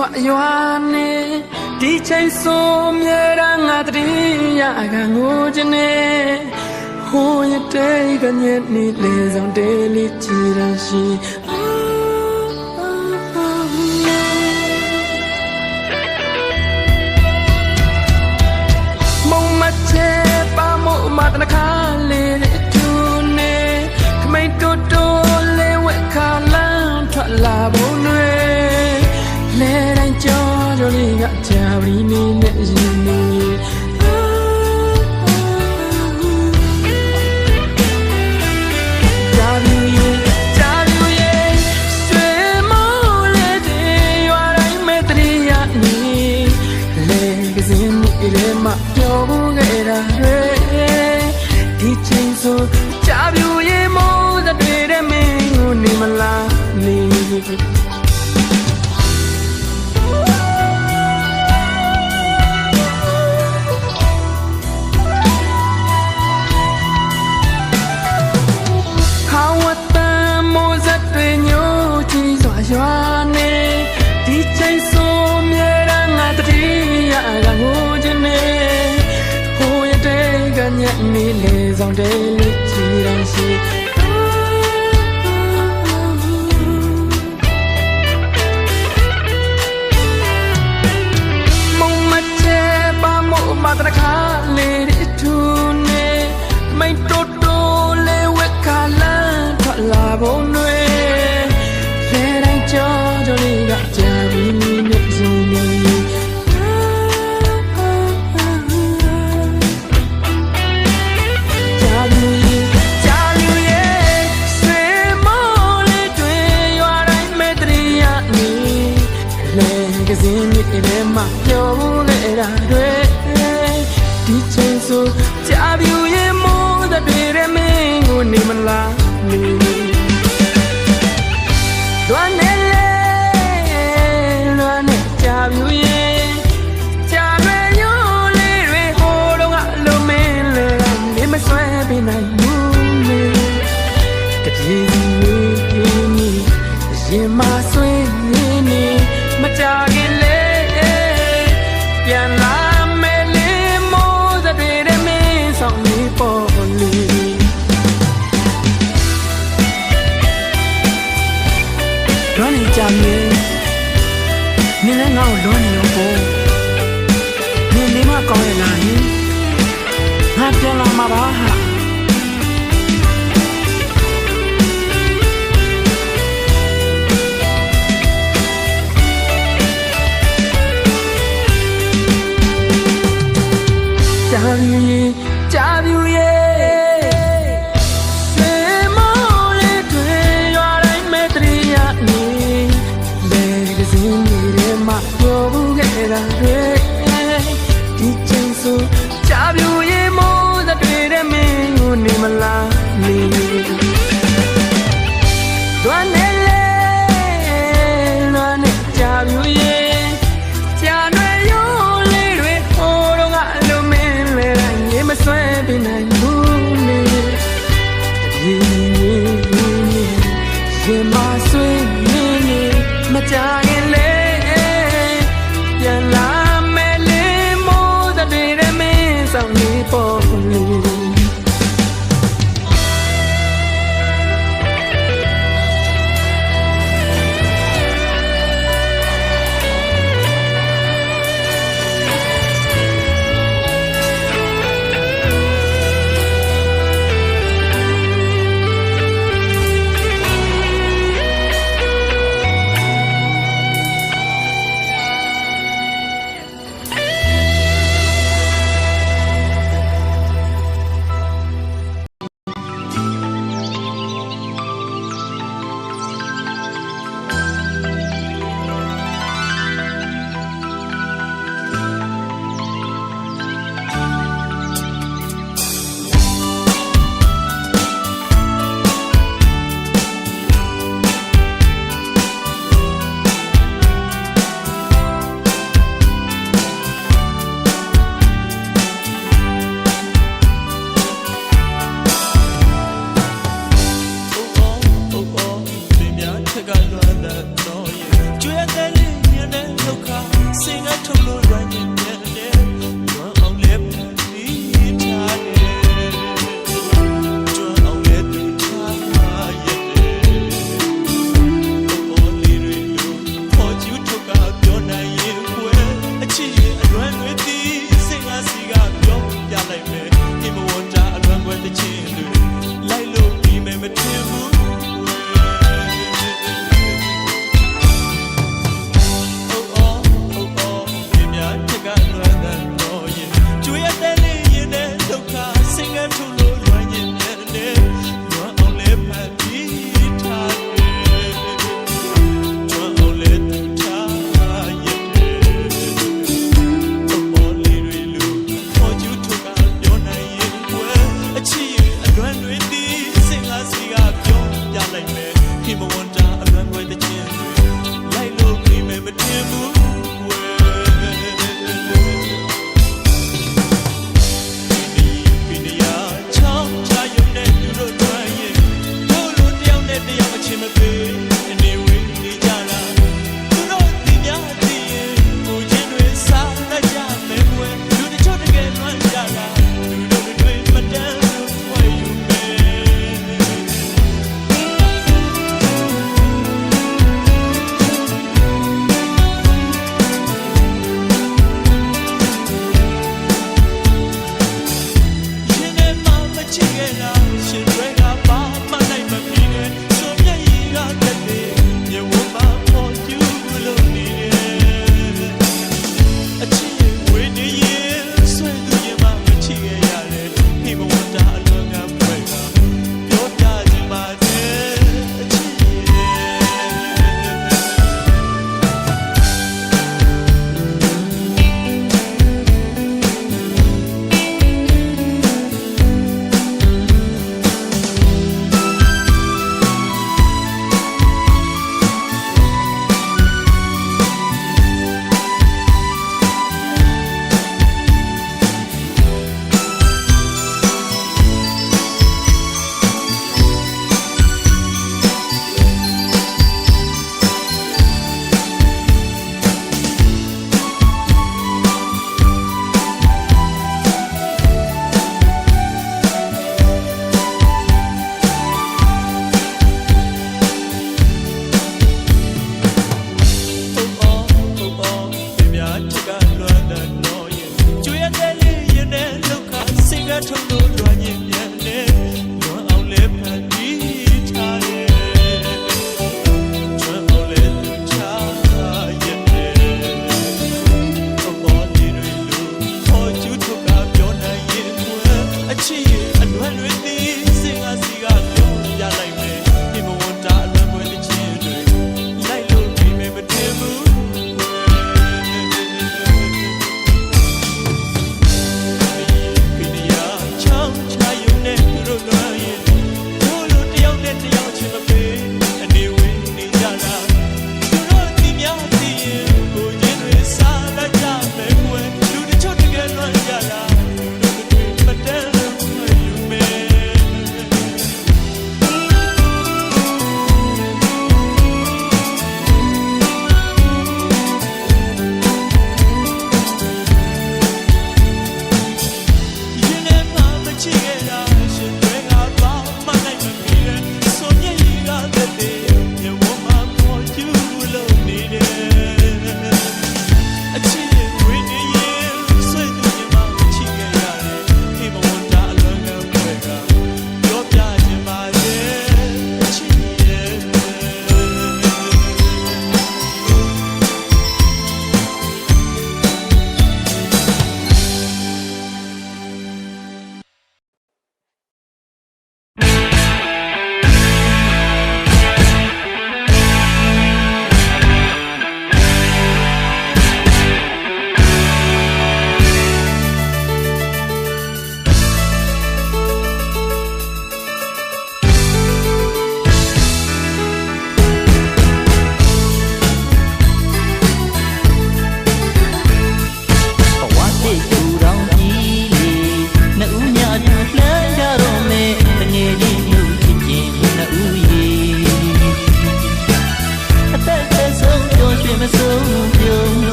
စွာရွာနေဒီချိန်ဆိုမြဲတမ်းငါတည်းရကငိုချင်နေဟိုရတဲ့ကညက်နေလေဆောင်တဲလေးချီရရှိမုံမချေပါမို့မတနခါလေးတူနေခမိတ်တိုးတိုးလေးဝက်ခါလန်းထွက်လာဖို့တွေလဲတိုင်းကြောကြလေးကကြာပြီးနေနဲ့ရင်နေမပြောဘူးခဲ့တာဒီချိန်ဆိုကြာပြူရင်မိုးတဲ့တဲ့မင်းကိုနေမလားနေခေါင်းဝတ်တမ်းမိုးစက်တွေညို့ချီစွာရွာနေဒီချိန်ဆိုမြဲတမ်းငါတည်းရကငိုညက်နေလေဆောင်တဲလေးချီရရှိမုံမချေပါမို့မတရခါလေးထူနေမိတ်တိုးတိုးလေးဝက်ခါလန်းထွက်လာဖို့တွေလဲတိုင်းကြောကြလေးကကြာပြီးနေရင်နေမပြောဘူးလေတာတွေဒီချိန်ဆိုကြာပြူရင်မိုးတဲ့တဲ့မင်းကိုနေမလားနေလွမ်းနေလေလွမ်းနေကြာပြူရင်ကြာရွယ်ရိုးလေးတွေဟိုတော့ကလိုမင်းလေနေမဆွဲပေးနိုင်ဘူးလေတပြေးနေရင်မဆွေးနေမကြခင်လေပြန်လာမယ်လေမိုးစတဲ့မင်းဆောင်နေပေါ်လေလွမ်းနေကြမြေနေလည်းငါ့ကိုလွမ်းနေရောပေါ့နေမကောင်းရလားဟင်ငါပြန်လာမှာပါဟာကြာပြူရဲ့ဆွေမိုးလေးတွေရွာတိုင်းမဲ့တရီရနေလေကစင်းနေတဲ့မပြောဘူးခဲ့တာဒီချိန်ဆိုကြာပြူရဲ့မိုးတဲ့မင်းကိုနေမလားနေလွမ်းနေလေလွမ်းနေကြာပြူရဲ့ကြာရွယ်ရိုးလေးတွေဟိုတော့ကလိုမင်းလေမဆွဲပေးနိုင်ဘူးလေရင်မဆွေးနေမကြခင်လေပြန်လာမယ်လေမိုးတဲ့မင်းဆောင်နေပေါ်လေ မဝန်တာအလွန်ွယ်တဲ့ချင်းလိုက်လို့နေမယ်မတင်ဘူးဝဲဒီနေရာချောင်းချရုံနဲ့သူတို့တွန်းရင်တို့လိုတယောက်နဲ့တယောက်အချင်းမပေးအနေဝေးနေကြလားသူတို့ဒီများသိရင်ကိုချင်းတွေစားလိုက်ကြမယ်ဝဲလူတချို့တကယ်လွမ်းကြလားသူတို့တွေမတန်းလို့ဝဲယူမယ်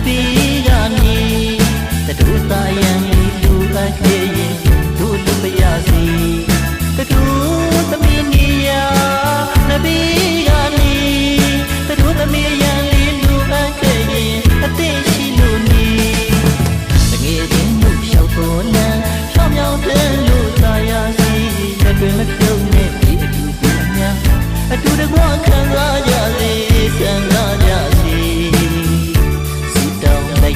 ပီကနေတတူသာယံလူအပ်ခဲ့ရင်တို့လူပရစီတတူသမီးနေရနပီကနေတတူသမီးယံလေးလူအပ်ခဲ့ရင်အသေးရှိလို့နေတငယ်ချင်းမှုလျှောက်ပေါ်လန်းဖြောင်းဖြောင်းတဲ့လူသာယာစီလက်တွင်မပြုံးနဲ့ဒီအတူပြများအတူတကွခံစားကြစေခံစားကြစေစီတောင်းလိုက်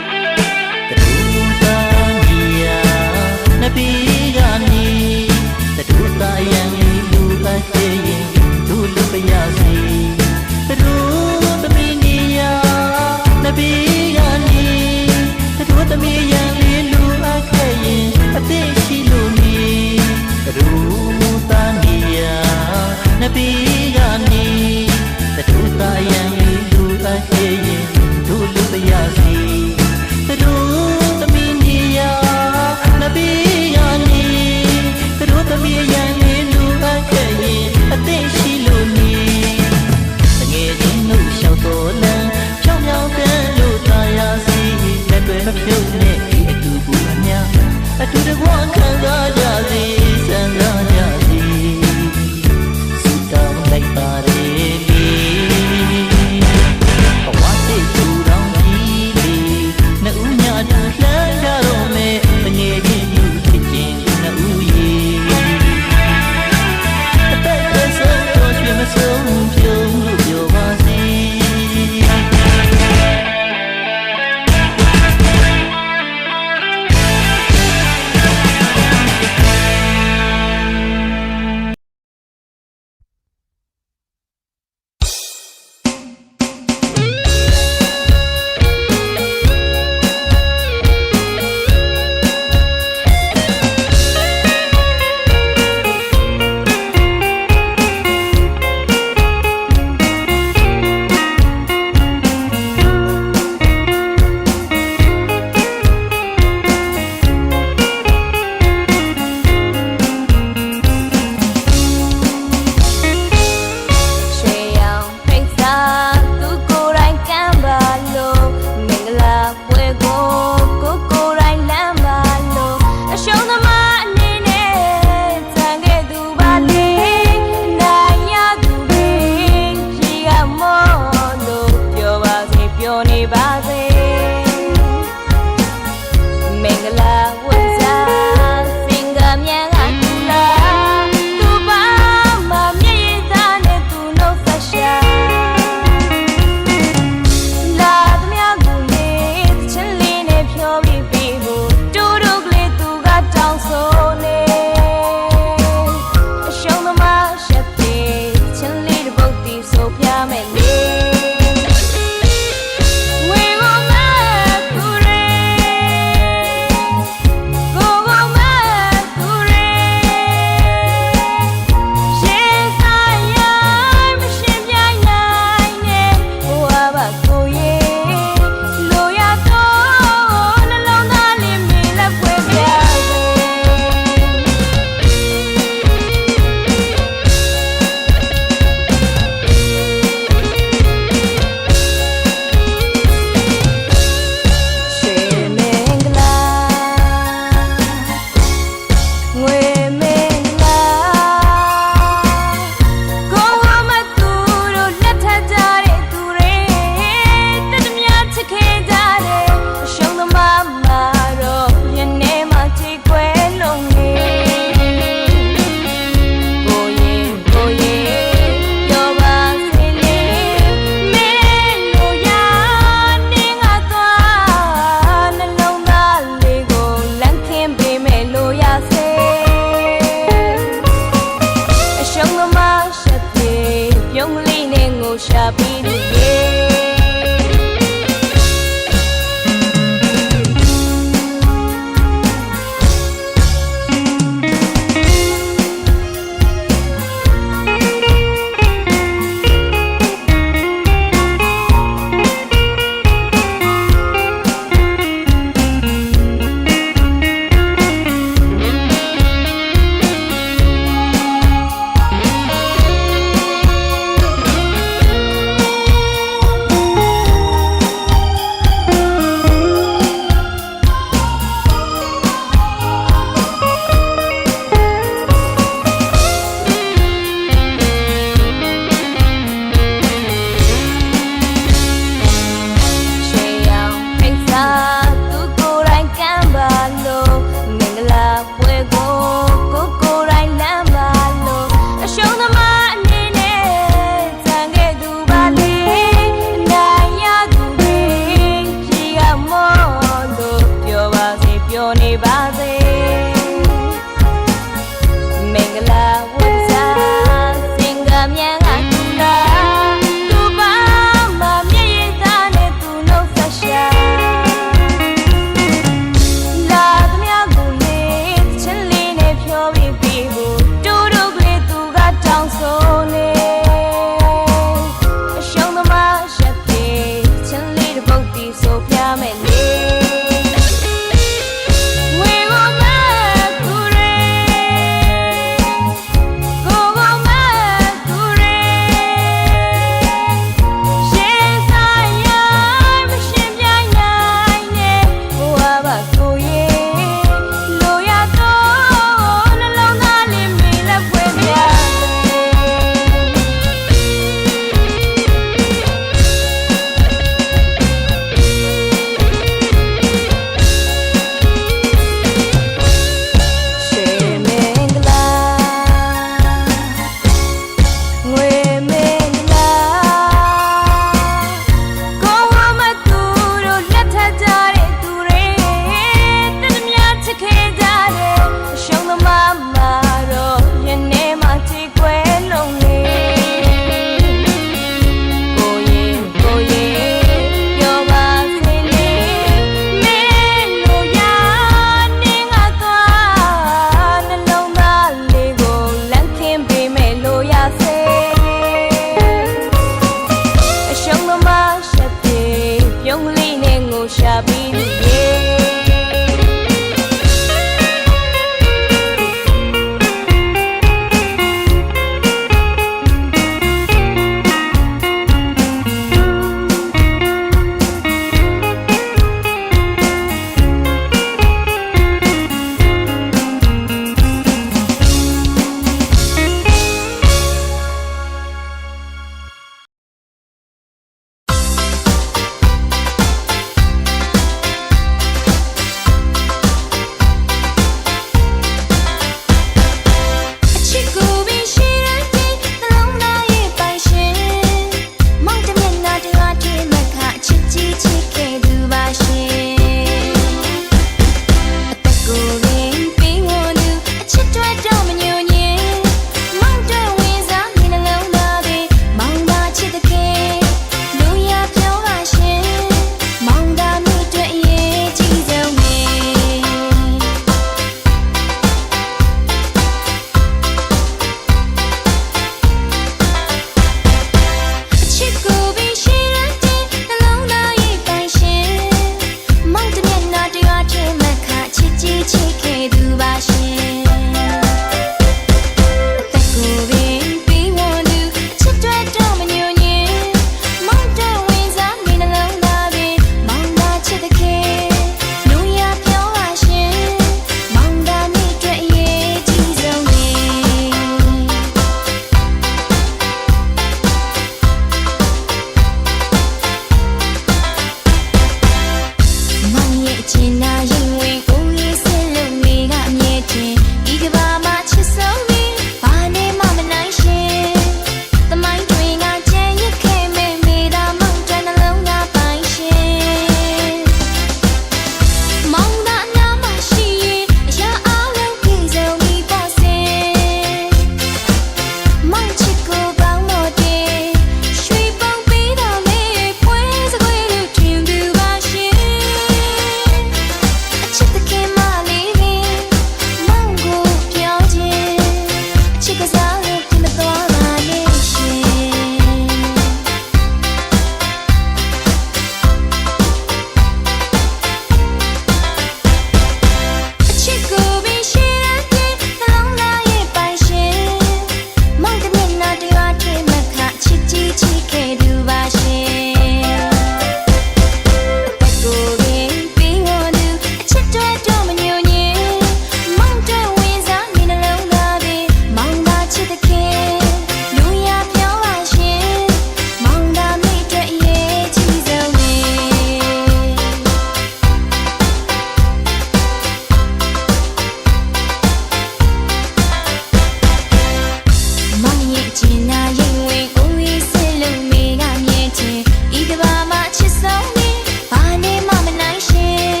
ဆုံးနေဘာနေမှမနိုင်ရှင်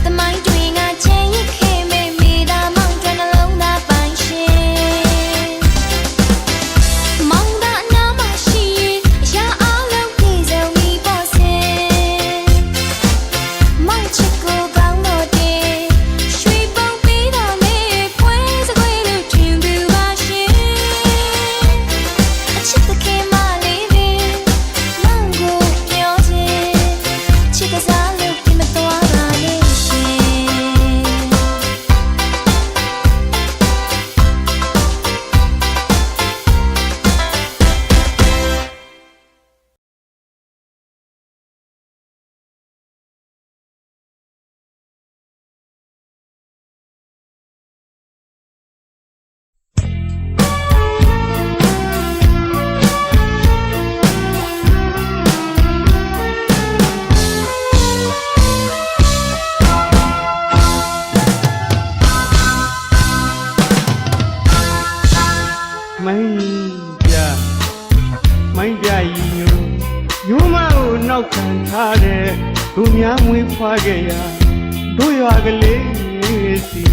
သမိုင်းတွင်ငါချင်ရခဲ့မေမိသားမောင်တွင်နှလုံးသားပိုင်ရှင်မောင်သာနာမရှိရာအောင်လုံးပြေဆုံးမိပေါ်စင်မောင်ချစ်ကိုကောင်းတော့တယ်ရွှေပုံပေးတော်မေပွဲစကွေးလို့ထင်သူပါရှင်အချစ်တခင်မလေးပင်မောင်ကိုပြောခြင်းချစ်ကစားလို့ပြင်မသွားပါနဲ့ရှင်မိုင်းပြရင်ညိုမကိုနောက်ခံထားတဲ့သူများမွေးဖွားခဲ့ရာတို့ရွာကလေးစီ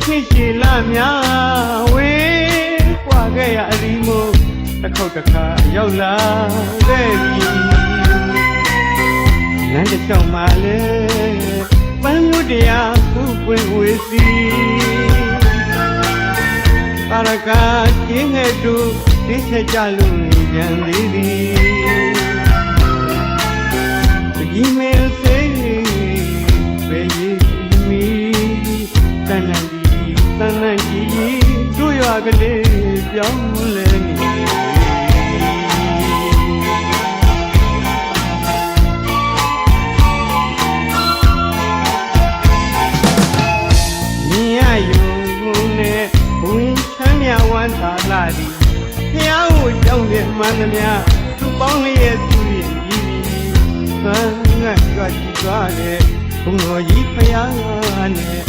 နှစ်ရှည်လာများဝေးပွားခဲ့ရအဒီမို့တစ်ခေါက်တစ်ခါရောက်လာခဲ့ပြီလမ်းတစ်လျှောက်မှာလေပန်းမျိုးတရားခုပွင့်ဝေးစီပါရကကျင်းခဲ့သူဒီချက်ကြလို့ပြန်သေးသည်ဒီမေစေးပဲရေးမီတန်တန်ကြီးတို့ရွာကလေးပြောင်းလဲနေမြင်ရယုံနဲ့ဝင်ချမ်းမြောက်ဝမ်းသာလာသည်ဖျားကိုကြောင်းတဲ့မှန်သမျှသူပေါင်းရဲ့သူရဲ့ကြီးသံငတ်ကြွကြည့်သွားတဲ့ဘုံတော်ကြီးဖျားနဲ့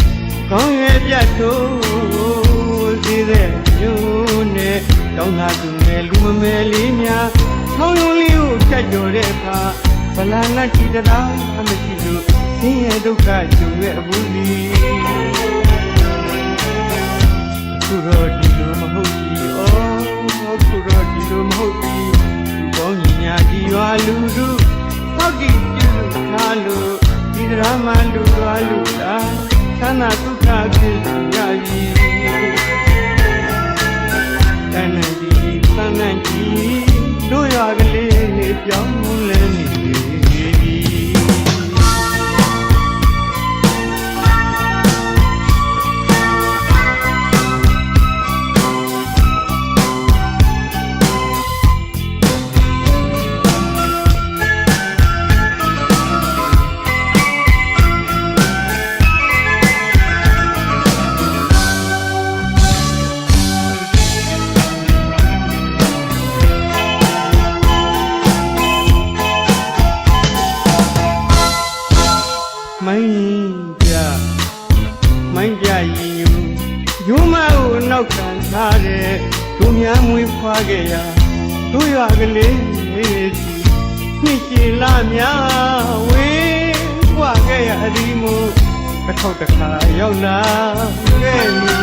ကောင်းရဲ့ပြတ်ထိုးစေတဲ့မျိုးနဲ့တောင်းသာသူနဲ့လူမမယ်လေးများခေါင်းလုံးလေးကိုဖြတ်ကျော်တဲ့အခါဗလာနတ်တီတရားမရှိလို့ဆင်းရဲဒုက္ခကြုံရဲ့အဘူးစီခုတော့ဒီလိုမဟုတ်ဘူးခုတော့ဒီလိုမဟုတ်ဘူးဘောင်းကြီးညာကြီးရွာလူစုဟောက်ကြည့်ပြုလို့ထားလို့ဒီဒရာမလူရွာလူလားသန္တာဒုက္ခဖြစ်ရပြီတန်တန်ကြီးတို့ရွာကလေးပြောင်းလဲနေပြီမိုင်းပြရင်ညိုမကိုနောက်ခံထားတဲ့သူများမွေးဖွားခဲ့ရာတို့ရွာကလေးစီနှစ်ရှည်လာများဝေးပွားခဲ့ရအဒီမို့တစ်ခေါက်တစ်ခါရောက်လာခဲ့ပြီ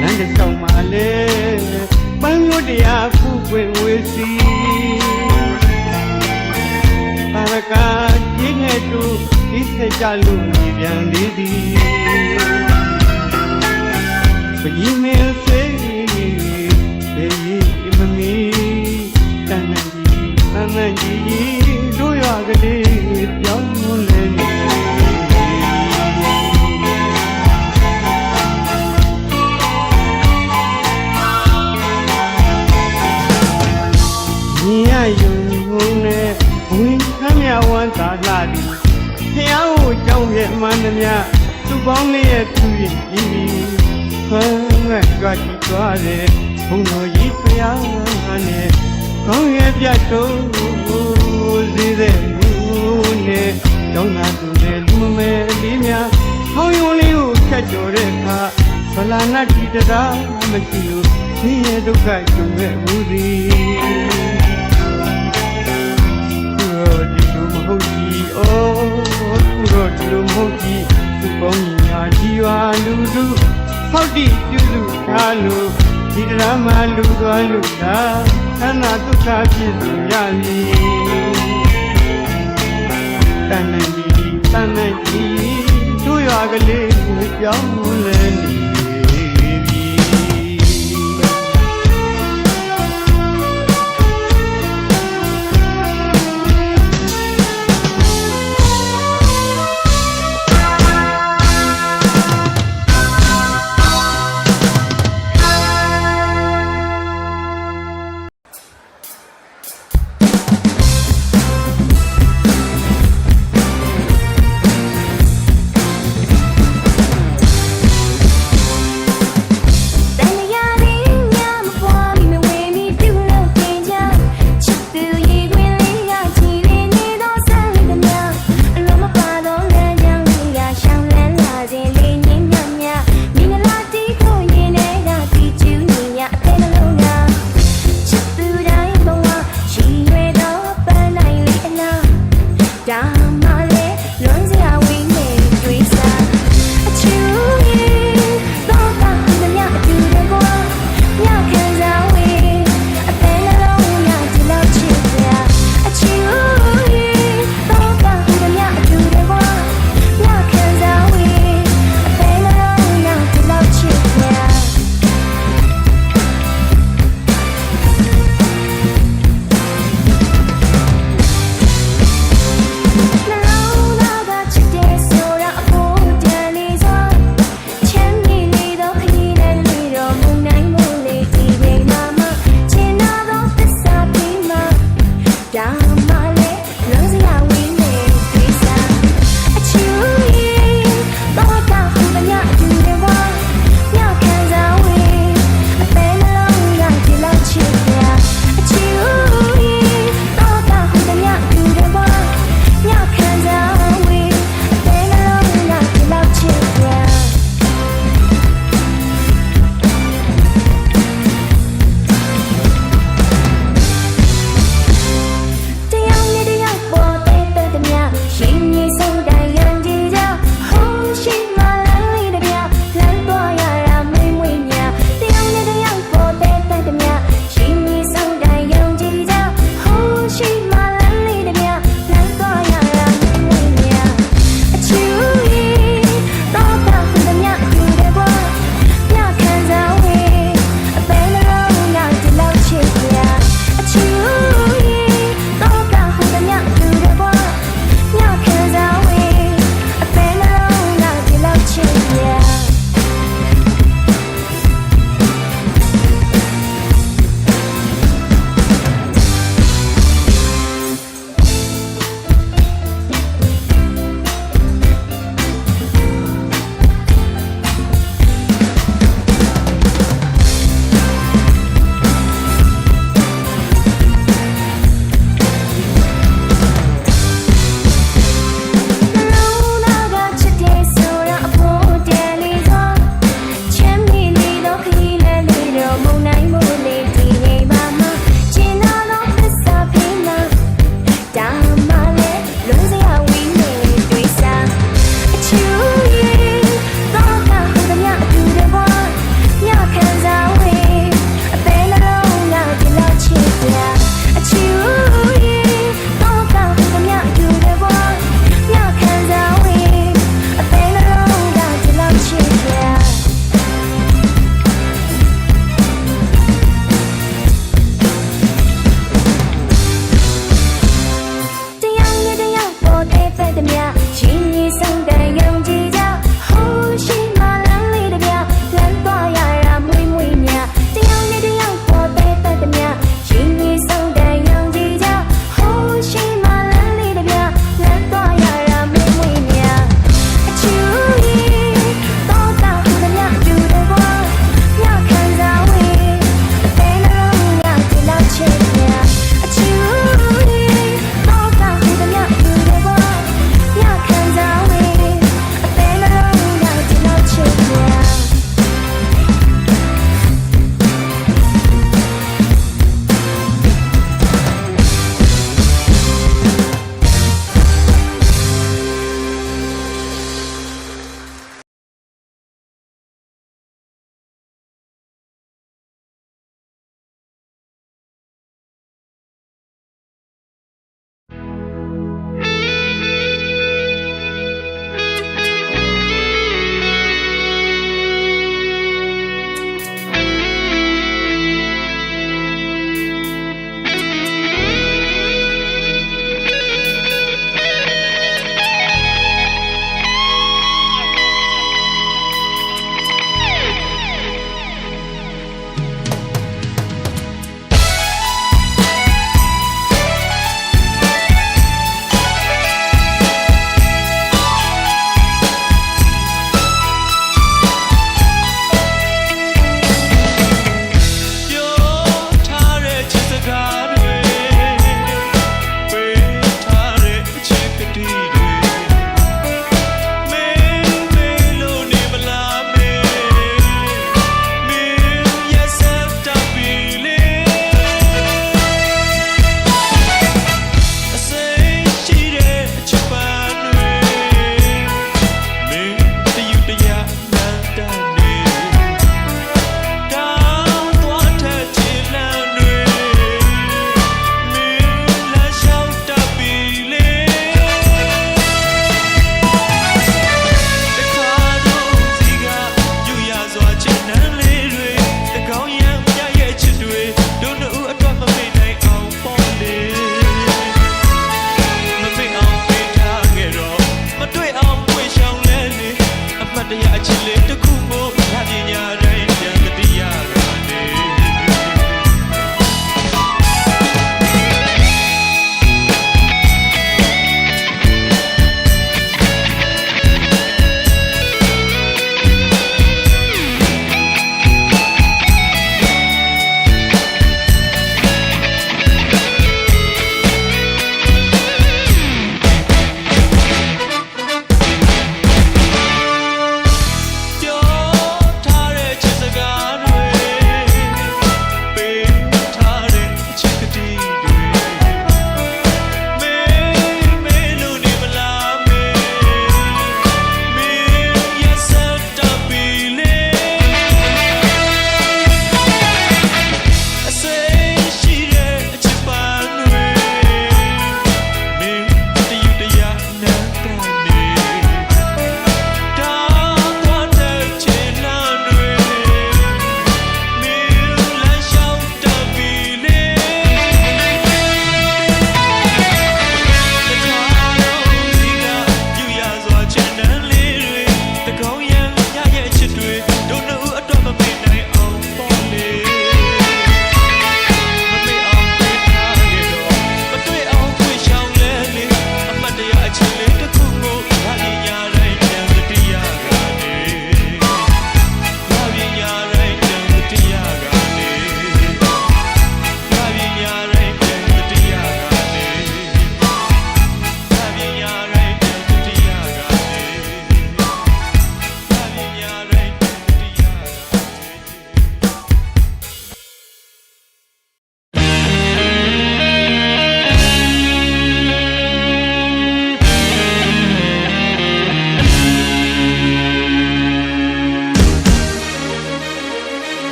လမ်းတစ်လျှောက်မှာလေပန်းမျိုးတရားခုပွင့်ဝေးစီပါရကကြီးငယ်သူဒီဆက်ကြလို့မြည်ပြန်လေးသည်ပကြီးမင်းစေးဒေးမမီတန်တန်ကြီးတို့ရွာကလေးပြောင်းလဲနေမြင်ရယုံနဲ့ဝင်ခမ်းမြဝမ်းသာလာသည်ဖျားကိုကြောင်းရဲ့မှန်သမျှသူပေါင်းလေးရဲ့သူရဲ့ကြီးဖမ်းငတ်ကြွကြည့်သွားတဲ့ဘုံတော်ကြီးဖျားနဲ့ကောင်းရဲ့ပြတ်တိုးစေတဲ့လူနဲ့ကြောင်းသာသူနဲ့လူမမယ်လေးများခေါင်းယုံလေးကိုဖြတ်ကျော်တဲ့အခါဗလာနတ်တီတရားမရှိလို့ဆင်းရဲဒုက္ခကြုံခဲ့ဘူးသည် ဖောက်တိပြုစုထားလို့ဒီဒရာမှာလူသွားလူသာသန္တာဒုက္ခဖြစ်စေရမည်တန်နိုင်ဒီတန်နိုင်ဒီတို့ရွာကလေးကိုကြောင်းလဲနေ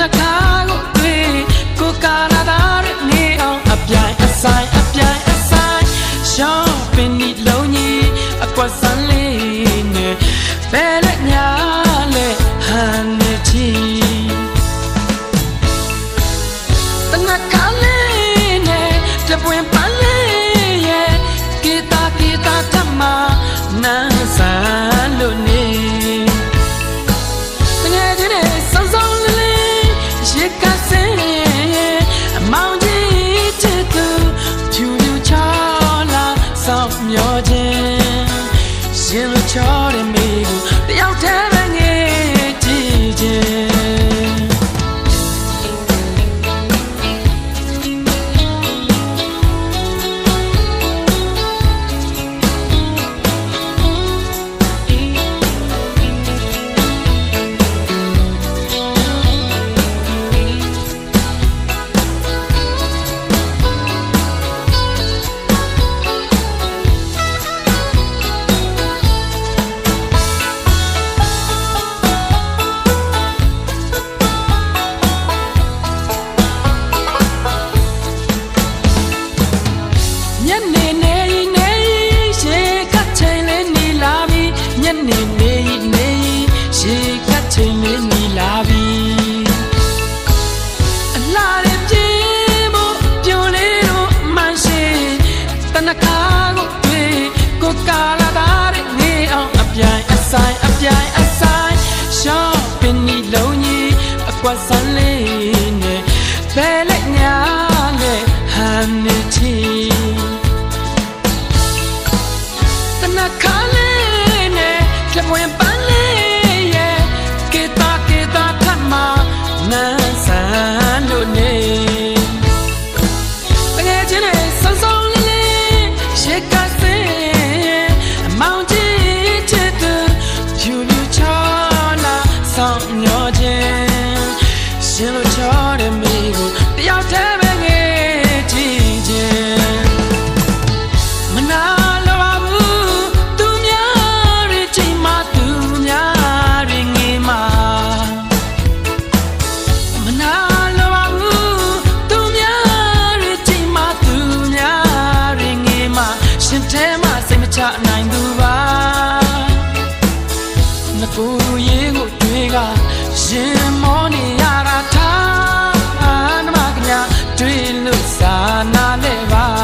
နှခါကိုတွေ့ကိုကာလာသားရဲ့နေအောင်အပြိုင်အဆိုင်ရှောင်းပင်ဒီလုံးကြီးအကွက်ဆန်းလေးနဲ့ဘယ်လက်ညာလဲဟန်နေချီတနခါလေးနဲ့တပွင့်ပန်းလေးရဲ့ဂီတာထမနန်းဆန်းလို့နေတကယ်တည်းစောစောလေးရေကစင်းအမောင်ကြီးချစ်သူဖြူချောလာဆောင်မျောခြင်းရှင်လိုချောတဲ့မိကိုတယောက်တည်းပဲငေးကြည့်ခြင်းကွာစမ်းလေးနဲ့ဘယ်လက်ညာလဲဟန်နေချီတနခါလေးနဲ့ကြပွင့်ပန်းလေးရဲ့ကေတာထမနန်းဆန်းလို့နေတကယ်ချင်းနဲ့စောစောလေးရေကစင်းအမောင်ကြီးချစ်သူဖြူချောလာဆောင်မျောခြင်းရှင်လိုချောတဲ့မိကိုတယောက်တည်းပဲငေးကြည့်ခြင်းမနာလိုပါဘူးသူများရဲ့ချိန်မှသူများရဲ့ငေးမှာမနာလိုပါဘူးသူများရဲ့ချိန်မှသူများရဲ့ငေးမှာရှင်ထဲမှာစိတ်မချနိုင်သူပါငကိုရေကိုတွေကရင်မောနေရတာထားနမကညာတွေ့လို့စာနာလဲပါ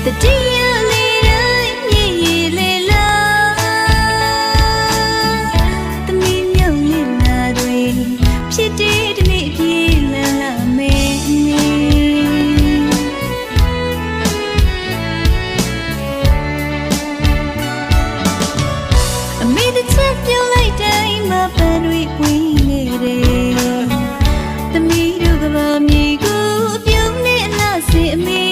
The dear lady, lila. The minion in that way. She did me, la me. I made the tip you later in my bed, we need it. The meat of a amigo, you need not see me.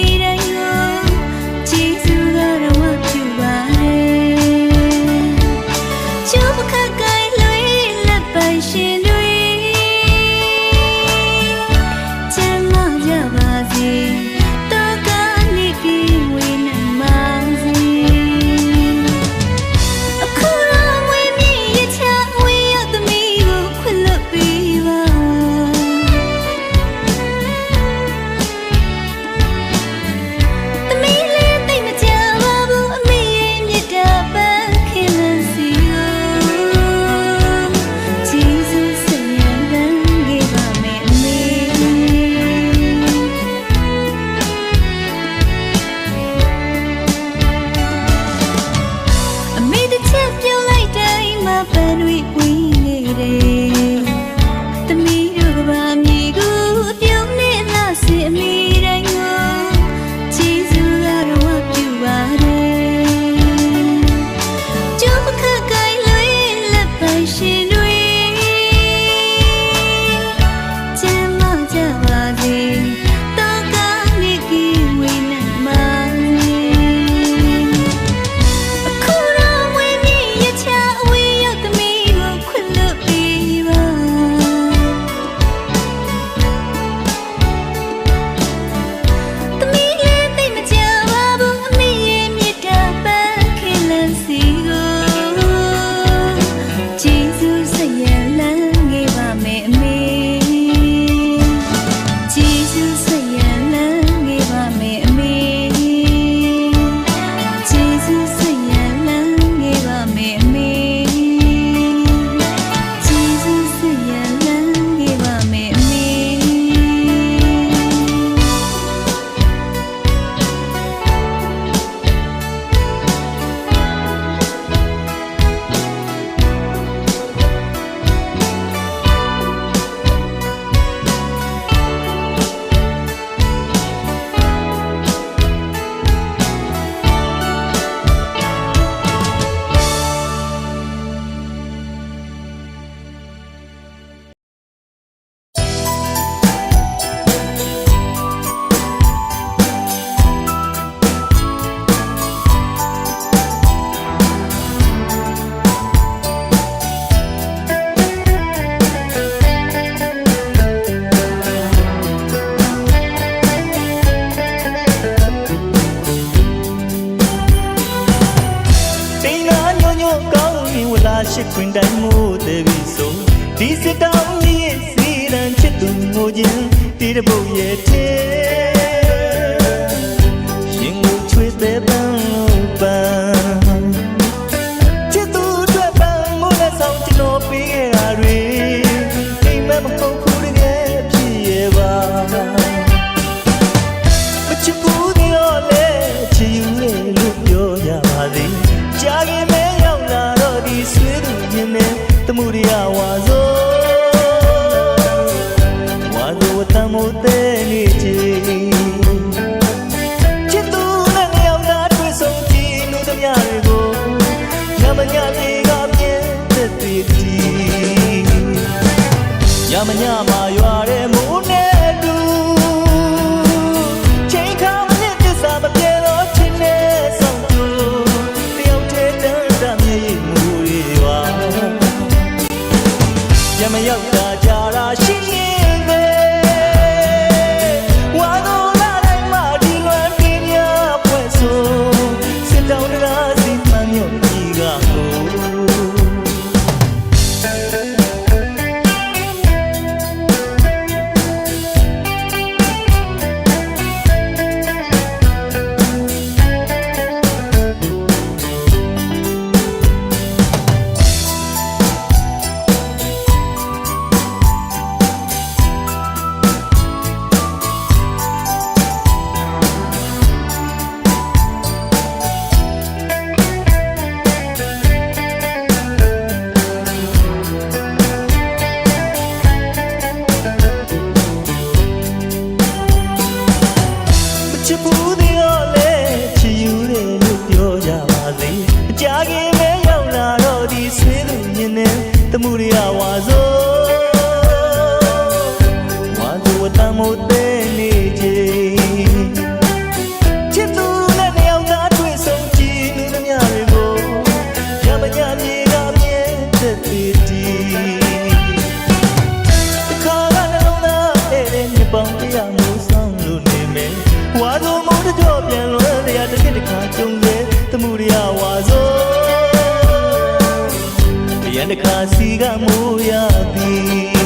She queen damo de viso. This is down the sea and chitu mojin. Did a boy Shingle twist the bang. Chitu bang, mona sound to no be a ring. Remember how could it get Pieva? But you put your leg to you, look your yadi. Jaggy me. The Muria was what I'm Chitu and I'm not with some tea, no the Yarigo. Yamanyami got the pity. Yamanyama, you are a monedu. Take out this other yellow chinese on you. The outer Yamayaka Jara Shine Wano la Madi Landinia Pueso Sit down and ask if I'm your Nigaho ဝါဆိုဝါသူတမ်းမို့တဲ့နေချင်းချစ်သူနဲ့နှစ်ယောက်သားတွေ့ဆုံကြည့်လူသမျှတွေကိုရမညမြေကမြဲတဲ့တီတီခါကနှလုံးသားအဲ့ဒီညပောင်းတရားမျိုးဆောင်လို့နေမယ်ဝါသူမို့တကြောပြန်လွယ်တရားတစ်ခေတ်တစ်ခါကြုံရဲ့သမှုရဝါဆိုရန်တခါစီကမိုးရသည်